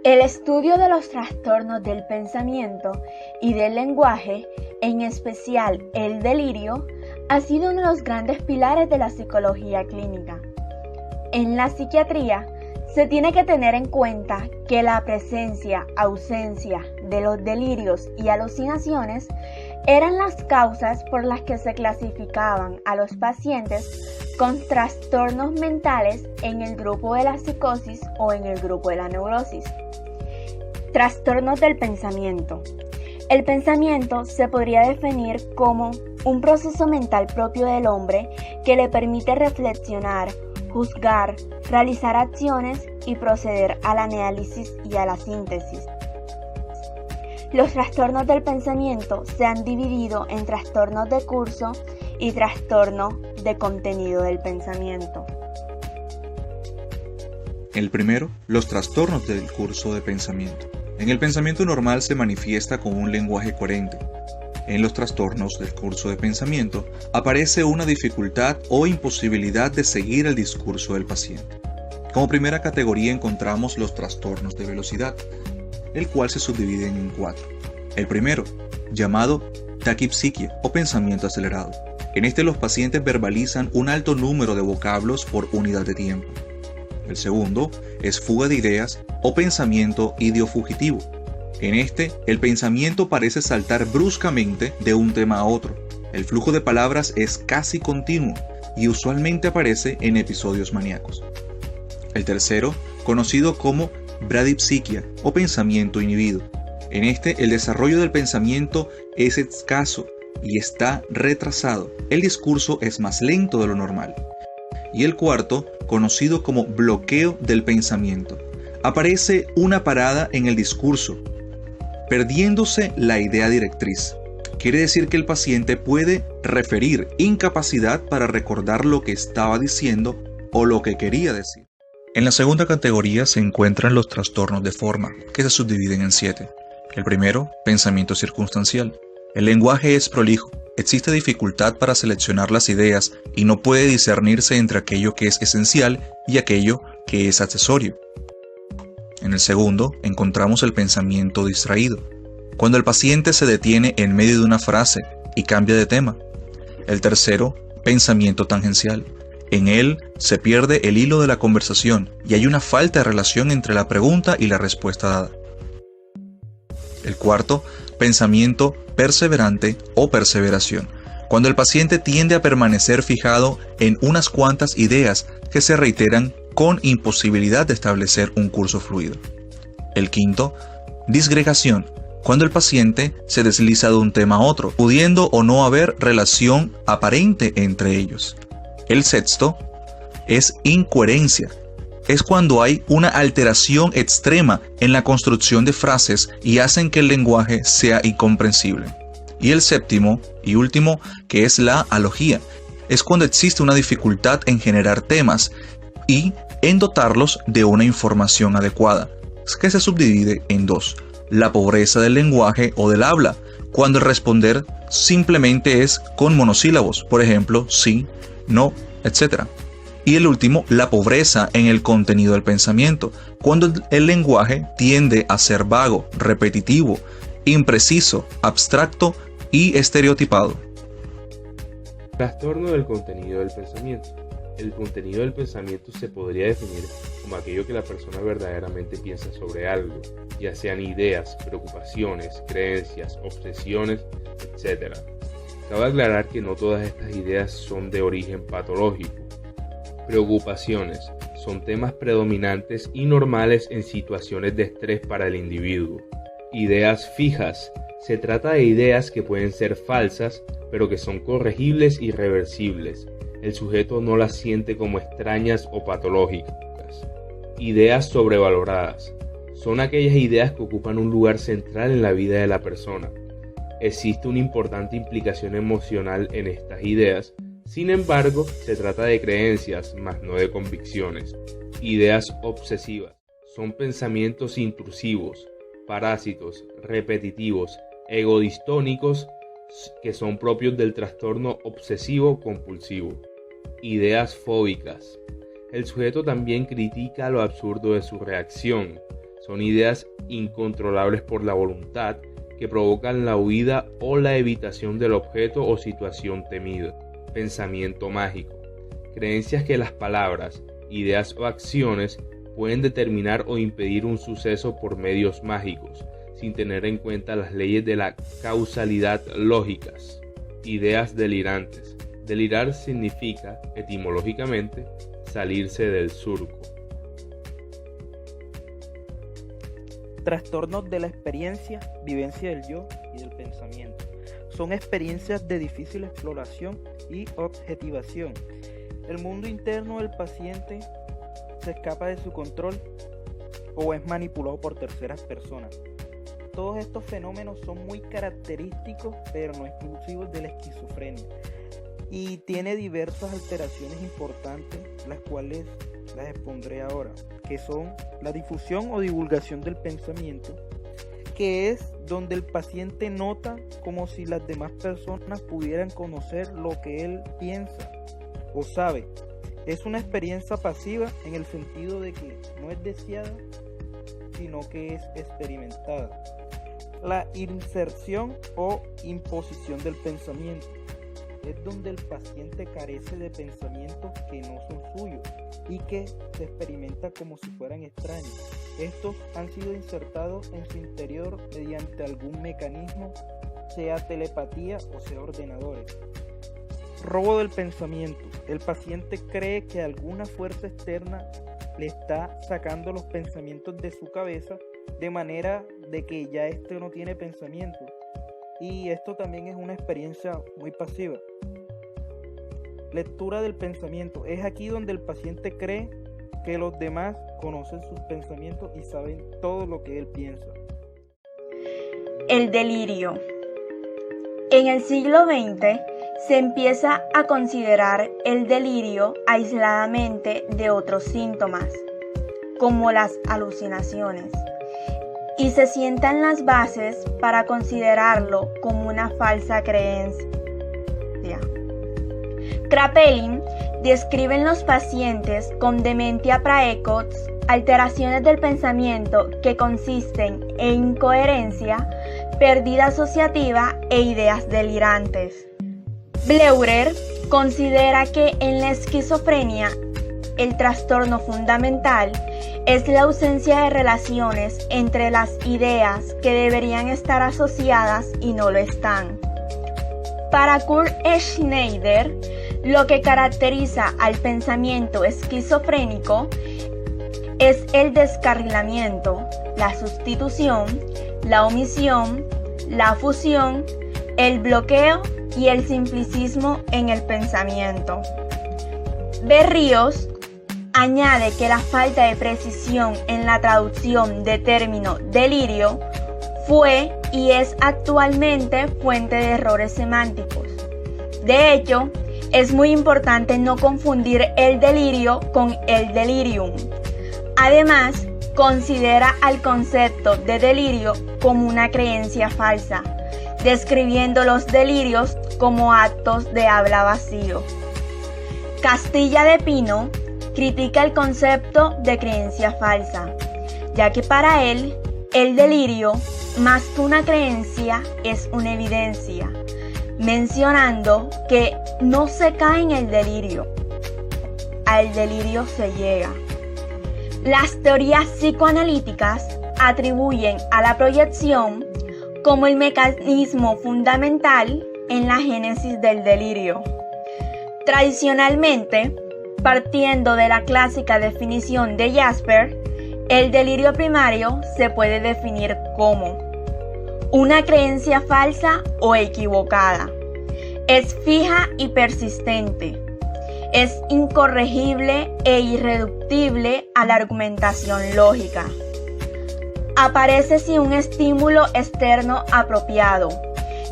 El estudio de los trastornos del pensamiento y del lenguaje, en especial el delirio, ha sido uno de los grandes pilares de la psicología clínica. En la psiquiatría, se tiene que tener en cuenta que la ausencia de los delirios y alucinaciones eran las causas por las que se clasificaban a los pacientes con trastornos mentales en el grupo de la psicosis o en el grupo de la neurosis. Trastornos del pensamiento. El pensamiento se podría definir como un proceso mental propio del hombre que le permite reflexionar, juzgar, realizar acciones y proceder al análisis y a la síntesis. Los trastornos del pensamiento se han dividido en trastornos de curso y trastornos de contenido del pensamiento. El primero, los trastornos del curso de pensamiento. En el pensamiento normal se manifiesta con un lenguaje coherente. En los trastornos del curso de pensamiento aparece una dificultad o imposibilidad de seguir el discurso del paciente. Como primera categoría encontramos los trastornos de velocidad, el cual se subdivide en 4. El primero, llamado taquipsiquia o pensamiento acelerado. En este los pacientes verbalizan un alto número de vocablos por unidad de tiempo. El segundo es fuga de ideas o pensamiento ideofugitivo. En este, el pensamiento parece saltar bruscamente de un tema a otro. El flujo de palabras es casi continuo y usualmente aparece en episodios maníacos. El tercero, conocido como bradipsiquia o pensamiento inhibido. En este, el desarrollo del pensamiento es escaso y está retrasado. El discurso es más lento de lo normal. Y el cuarto, conocido como bloqueo del pensamiento. Aparece una parada en el discurso, perdiéndose la idea directriz. Quiere decir que el paciente puede referir incapacidad para recordar lo que estaba diciendo o lo que quería decir. En la segunda categoría se encuentran los trastornos de forma, que se subdividen en 7. El primero, pensamiento circunstancial. El lenguaje es prolijo, existe dificultad para seleccionar las ideas y no puede discernirse entre aquello que es esencial y aquello que es accesorio. En el segundo, encontramos el pensamiento distraído, cuando el paciente se detiene en medio de una frase y cambia de tema. El tercero, pensamiento tangencial. En él se pierde el hilo de la conversación y hay una falta de relación entre la pregunta y la respuesta dada. El cuarto, pensamiento perseverante o perseveración, cuando el paciente tiende a permanecer fijado en unas cuantas ideas que se reiteran con imposibilidad de establecer un curso fluido. El quinto, disgregación, cuando el paciente se desliza de un tema a otro, pudiendo o no haber relación aparente entre ellos. El sexto es incoherencia. Es cuando hay una alteración extrema en la construcción de frases y hacen que el lenguaje sea incomprensible. Y el séptimo y último, que es la alogía, es cuando existe una dificultad en generar temas y en dotarlos de una información adecuada, que se subdivide en 2. La pobreza del lenguaje o del habla, cuando el responder simplemente es con monosílabos, por ejemplo, sí, no, etc. Y el último, la pobreza en el contenido del pensamiento, cuando el lenguaje tiende a ser vago, repetitivo, impreciso, abstracto y estereotipado. Trastorno del contenido del pensamiento. El contenido del pensamiento se podría definir como aquello que la persona verdaderamente piensa sobre algo, ya sean ideas, preocupaciones, creencias, obsesiones, etc. Cabe aclarar que no todas estas ideas son de origen patológico. Preocupaciones son temas predominantes y normales en situaciones de estrés para el individuo. Ideas fijas. Se trata de ideas que pueden ser falsas, pero que son corregibles y reversibles. El sujeto no las siente como extrañas o patológicas. Ideas sobrevaloradas. Son aquellas ideas que ocupan un lugar central en la vida de la persona. Existe una importante implicación emocional en estas ideas. Sin embargo, se trata de creencias, más no de convicciones. Ideas obsesivas. Son pensamientos intrusivos, parásitos, repetitivos, egodistónicos, que son propios del trastorno obsesivo-compulsivo. Ideas fóbicas. El sujeto también critica lo absurdo de su reacción. Son ideas incontrolables por la voluntad que provocan la huida o la evitación del objeto o situación temida. Pensamiento mágico. Creencias que las palabras, ideas o acciones pueden determinar o impedir un suceso por medios mágicos, sin tener en cuenta las leyes de la causalidad lógicas. Ideas delirantes. Delirar significa, etimológicamente, salirse del surco. Trastornos de la experiencia, vivencia del yo y del pensamiento. Son experiencias de difícil exploración y objetivación. El mundo interno del paciente se escapa de su control o es manipulado por terceras personas. Todos estos fenómenos son muy característicos, pero no exclusivos de la esquizofrenia, y tiene diversas alteraciones importantes, las cuales las expondré ahora, que son la difusión o divulgación del pensamiento, que es donde el paciente nota como si las demás personas pudieran conocer lo que él piensa o sabe. Es una experiencia pasiva en el sentido de que no es deseada, sino que es experimentada. La inserción o imposición del pensamiento es donde el paciente carece de pensamientos que no son suyos y que se experimenta como si fueran extraños. Estos han sido insertados en su interior mediante algún mecanismo, sea telepatía o sea ordenadores. Robo del pensamiento. El paciente cree que alguna fuerza externa le está sacando los pensamientos de su cabeza, de manera de que ya no tiene pensamiento. Y esto también es una experiencia muy pasiva. Lectura del pensamiento. Es aquí donde el paciente cree que los demás conocen sus pensamientos y saben todo lo que él piensa. El delirio. En el siglo XX se empieza a considerar el delirio aisladamente de otros síntomas, como las alucinaciones, y se sientan las bases para considerarlo como una falsa creencia. Kraepelin describe en los pacientes con dementia praecox alteraciones del pensamiento que consisten en incoherencia, pérdida asociativa e ideas delirantes. Bleuler considera que en la esquizofrenia el trastorno fundamental es la ausencia de relaciones entre las ideas que deberían estar asociadas y no lo están. Para Kurt Schneider, lo que caracteriza al pensamiento esquizofrénico es el descarrilamiento, la sustitución, la omisión, la fusión, el bloqueo y el simplicismo en el pensamiento. Berríos añade que la falta de precisión en la traducción del término delirio fue y es actualmente fuente de errores semánticos. De hecho, es muy importante no confundir el delirio con el delirium. Además, considera al concepto de delirio como una creencia falsa, describiendo los delirios como actos de habla vacío. Castilla de Pino critica el concepto de creencia falsa, ya que para él, el delirio, más que una creencia, es una evidencia, mencionando que no se cae en el delirio, al delirio se llega. Las teorías psicoanalíticas atribuyen a la proyección como el mecanismo fundamental en la génesis del delirio. Tradicionalmente, partiendo de la clásica definición de Jasper, el delirio primario se puede definir como una creencia falsa o equivocada. Es fija y persistente. Es incorregible e irreductible a la argumentación lógica. Aparece sin un estímulo externo apropiado.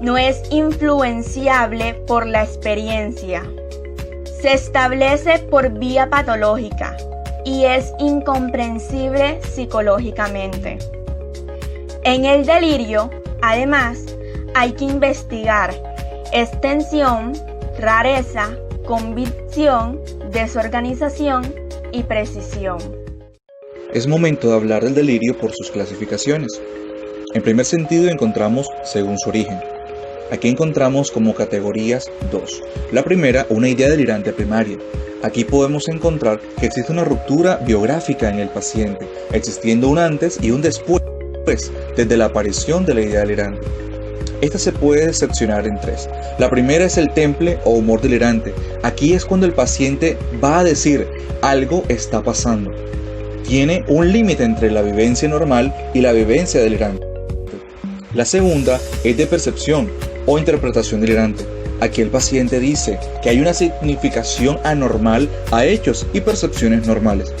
No es influenciable por la experiencia. Se establece por vía patológica y es incomprensible psicológicamente. En el delirio, además, hay que investigar extensión, rareza, convicción, desorganización y precisión. es momento de hablar del delirio por sus clasificaciones. En primer sentido encontramos según su origen. Aquí encontramos como categorías 2. La primera, una idea delirante primaria. Aquí podemos encontrar que existe una ruptura biográfica en el paciente, existiendo un antes y un después desde la aparición de la idea delirante. Esta se puede seccionar en 3. La primera es el temple o humor delirante. Aquí es cuando el paciente va a decir algo está pasando. Tiene un límite entre la vivencia normal y la vivencia delirante. La segunda es de percepción o interpretación delirante. Aquí el paciente dice que hay una significación anormal a hechos y percepciones normales.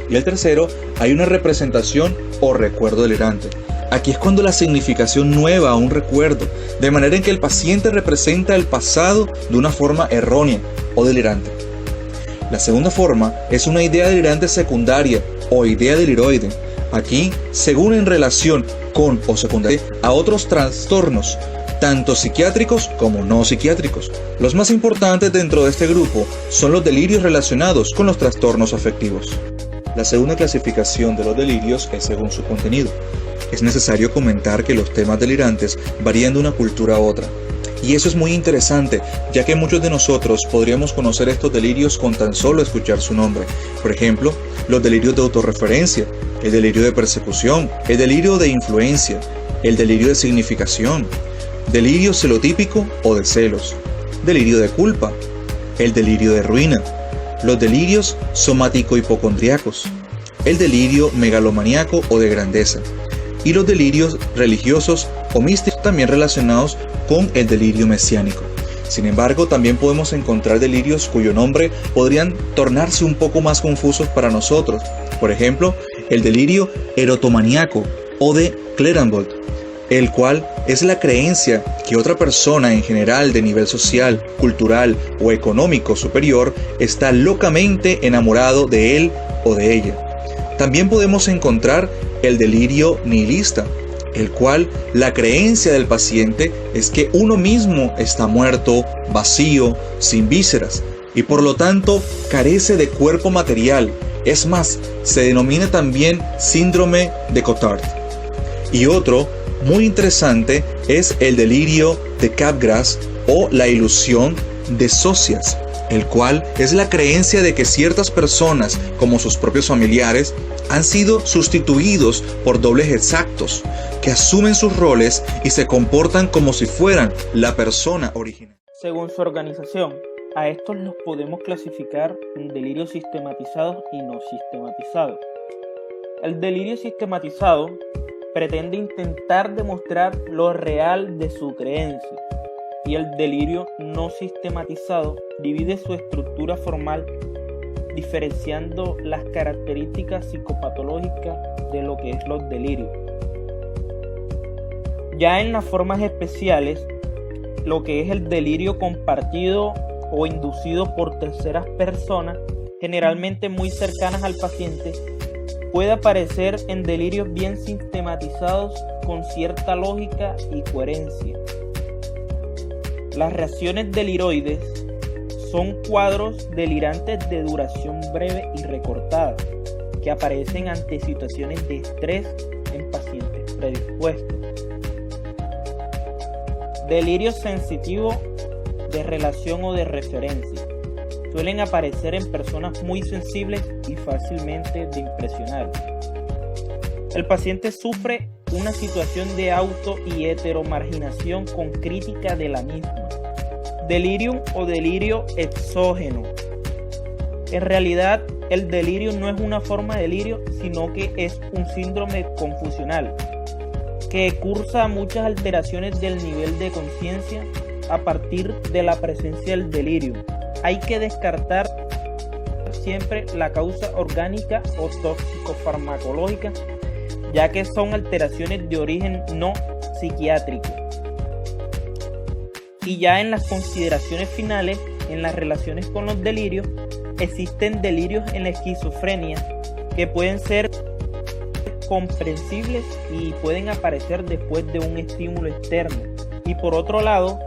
Y el tercero, hay una representación o recuerdo delirante. Aquí es cuando la significación nueva a un recuerdo, de manera en que el paciente representa el pasado de una forma errónea o delirante. La segunda forma es una idea delirante secundaria o idea deliroide. Aquí, según en relación con o secundaria a otros trastornos, tanto psiquiátricos como no psiquiátricos. Los más importantes dentro de este grupo son los delirios relacionados con los trastornos afectivos. La segunda clasificación de los delirios es según su contenido. Es necesario comentar que los temas delirantes varían de una cultura a otra. Y eso es muy interesante, ya que muchos de nosotros podríamos conocer estos delirios con tan solo escuchar su nombre. Por ejemplo, los delirios de autorreferencia, el delirio de persecución, el delirio de influencia, el delirio de significación, delirio celotípico o de celos, delirio de culpa, el delirio de ruina, los delirios somático-hipocondriacos, el delirio megalomaníaco o de grandeza, y los delirios religiosos o místicos también relacionados con el delirio mesiánico. Sin embargo, también podemos encontrar delirios cuyo nombre podrían tornarse un poco más confusos para nosotros. Por ejemplo, el delirio erotomaníaco o de Clerambault, el cual es la creencia que otra persona en general de nivel social, cultural o económico superior está locamente enamorado de él o de ella. También podemos encontrar el delirio nihilista, el cual la creencia del paciente es que uno mismo está muerto, vacío, sin vísceras y por lo tanto carece de cuerpo material. Es más, se denomina también síndrome de Cotard. Y otro muy interesante es el delirio de Capgras o la ilusión de Socias, el cual es la creencia de que ciertas personas, como sus propios familiares, han sido sustituidos por dobles exactos, que asumen sus roles y se comportan como si fueran la persona original. Según su organización, a estos los podemos clasificar en delirios sistematizados y no sistematizados. El delirio sistematizado pretende intentar demostrar lo real de su creencia, y el delirio no sistematizado divide su estructura formal diferenciando las características psicopatológicas de lo que es los delirios. Ya en las formas especiales, lo que es el delirio compartido o inducido por terceras personas, generalmente muy cercanas al paciente, puede aparecer en delirios bien sistematizados con cierta lógica y coherencia. Las reacciones deliroides son cuadros delirantes de duración breve y recortada, que aparecen ante situaciones de estrés en pacientes predispuestos. Delirio sensitivo de relación o de referencia. Suelen aparecer en personas muy sensibles y fácilmente de impresionar. El paciente sufre una situación de auto y heteromarginación con crítica de la misma. Delirium o delirio exógeno. En realidad, el delirio no es una forma de delirio, sino que es un síndrome confusional que cursa muchas alteraciones del nivel de conciencia a partir de la presencia del delirio. Hay que descartar siempre la causa orgánica o tóxico-farmacológica, ya que son alteraciones de origen no psiquiátrico. Y ya en las consideraciones finales, en las relaciones con los delirios, existen delirios en la esquizofrenia que pueden ser comprensibles y pueden aparecer después de un estímulo externo. Y por otro lado,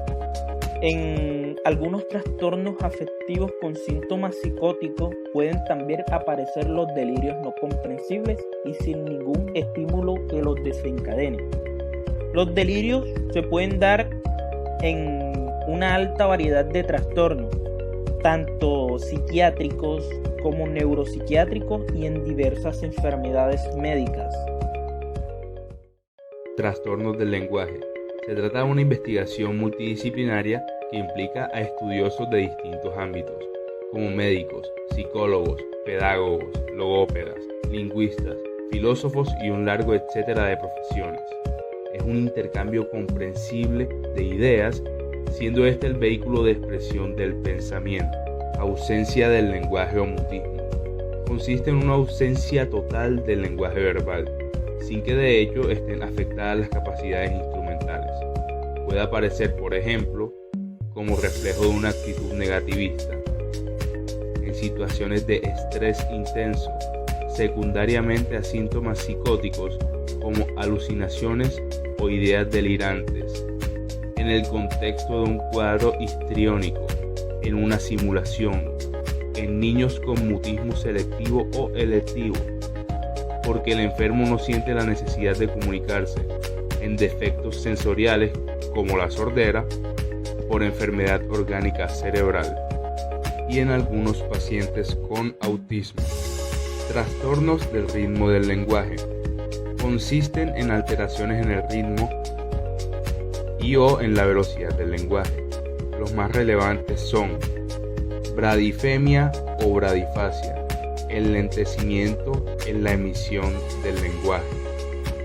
En algunos trastornos afectivos con síntomas psicóticos pueden también aparecer los delirios no comprensibles y sin ningún estímulo que los desencadene. Los delirios se pueden dar en una alta variedad de trastornos, tanto psiquiátricos como neuropsiquiátricos y en diversas enfermedades médicas. Trastornos del lenguaje. Se trata de una investigación multidisciplinaria que implica a estudiosos de distintos ámbitos, como médicos, psicólogos, pedagogos, logópedas, lingüistas, filósofos y un largo etcétera de profesiones. Es un intercambio comprensible de ideas, siendo este el vehículo de expresión del pensamiento. Ausencia del lenguaje o mutismo. Consiste en una ausencia total del lenguaje verbal, sin que de hecho estén afectadas las capacidades instrumentales. Puede aparecer, por ejemplo, como reflejo de una actitud negativista, en situaciones de estrés intenso, secundariamente a síntomas psicóticos como alucinaciones o ideas delirantes, en el contexto de un cuadro histriónico, en una simulación, en niños con mutismo selectivo o electivo, porque el enfermo no siente la necesidad de comunicarse, en defectos sensoriales como la sordera, por enfermedad orgánica cerebral, y en algunos pacientes con autismo. Trastornos del ritmo del lenguaje. Consisten en alteraciones en el ritmo y/o en la velocidad del lenguaje. Los más relevantes son bradifemia o bradifasia, enlentecimiento en la emisión del lenguaje,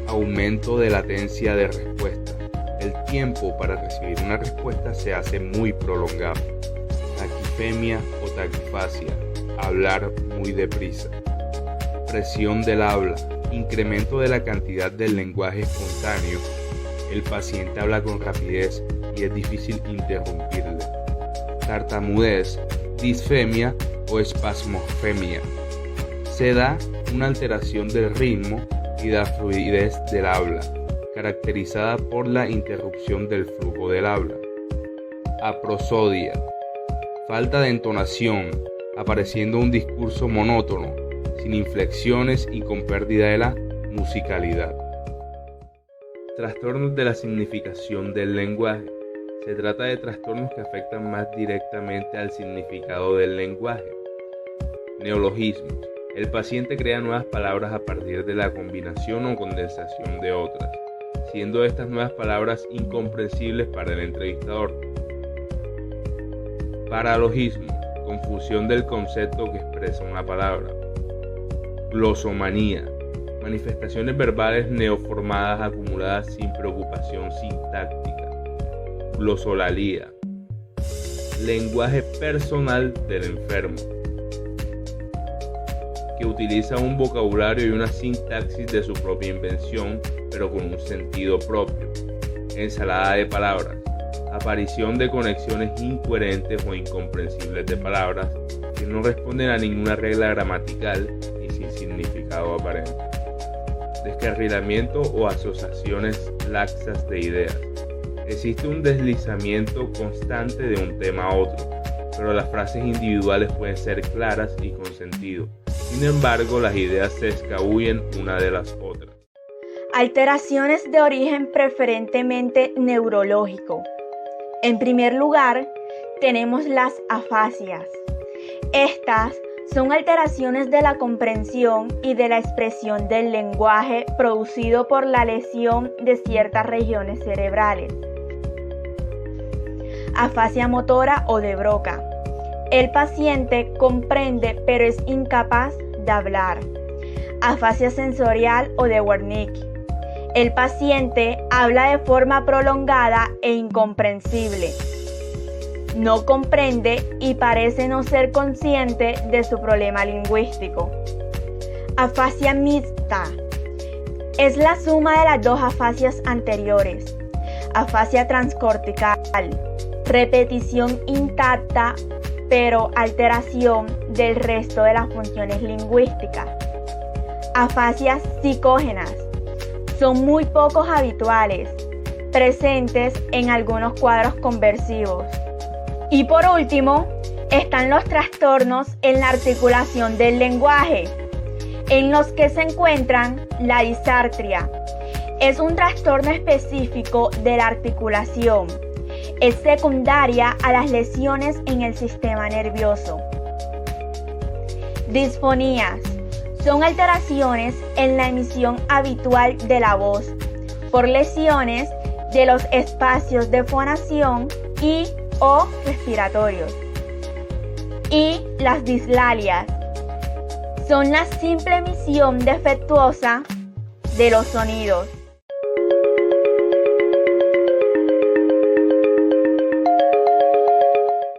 aumento de latencia de respuesta. El tiempo para recibir una respuesta se hace muy prolongado. Taquifemia o taquifasia, hablar muy deprisa. Presión del habla, incremento de la cantidad del lenguaje espontáneo. El paciente habla con rapidez y es difícil interrumpirle. Tartamudez, disfemia o espasmofemia. Se da una alteración del ritmo y de la fluidez del habla, caracterizada por la interrupción del flujo del habla. Aprosodia, falta de entonación, apareciendo un discurso monótono, sin inflexiones y con pérdida de la musicalidad. Trastornos de la significación del lenguaje. Se trata de trastornos que afectan más directamente al significado del lenguaje. Neologismos. El paciente crea nuevas palabras a partir de la combinación o condensación de otras, siendo estas nuevas palabras incomprensibles para el entrevistador. Paralogismo. Confusión del concepto que expresa una palabra. Glosomanía. Manifestaciones verbales neoformadas acumuladas sin preocupación sintáctica. Glosolalía. Lenguaje personal del enfermo, que utiliza un vocabulario y una sintaxis de su propia invención, pero con un sentido propio. Ensalada de palabras. Aparición de conexiones incoherentes o incomprensibles de palabras que no responden a ninguna regla gramatical y sin significado aparente. Descarrilamiento o asociaciones laxas de ideas. Existe un deslizamiento constante de un tema a otro, pero las frases individuales pueden ser claras y con sentido. Sin embargo, las ideas se escabullen una de las otras. Alteraciones de origen preferentemente neurológico. En primer lugar, tenemos las afasias. Estas son alteraciones de la comprensión y de la expresión del lenguaje producido por la lesión de ciertas regiones cerebrales. Afasia motora o de Broca. El paciente comprende pero es incapaz de hablar. Afasia sensorial o de Wernicke. El paciente habla de forma prolongada e incomprensible. No comprende y parece no ser consciente de su problema lingüístico. Afasia mixta. Es la suma de las dos afasias anteriores. Afasia transcortical. Repetición intacta, pero alteración del resto de las funciones lingüísticas. Afasias psicógenas. Son muy pocos habituales, presentes en algunos cuadros conversivos. Y por último, están los trastornos en la articulación del lenguaje, en los que se encuentran la disartria. Es un trastorno específico de la articulación. Es secundaria a las lesiones en el sistema nervioso. Disfonías son alteraciones en la emisión habitual de la voz por lesiones de los espacios de fonación y o respiratorios. Y las dislalias son la simple emisión defectuosa de los sonidos.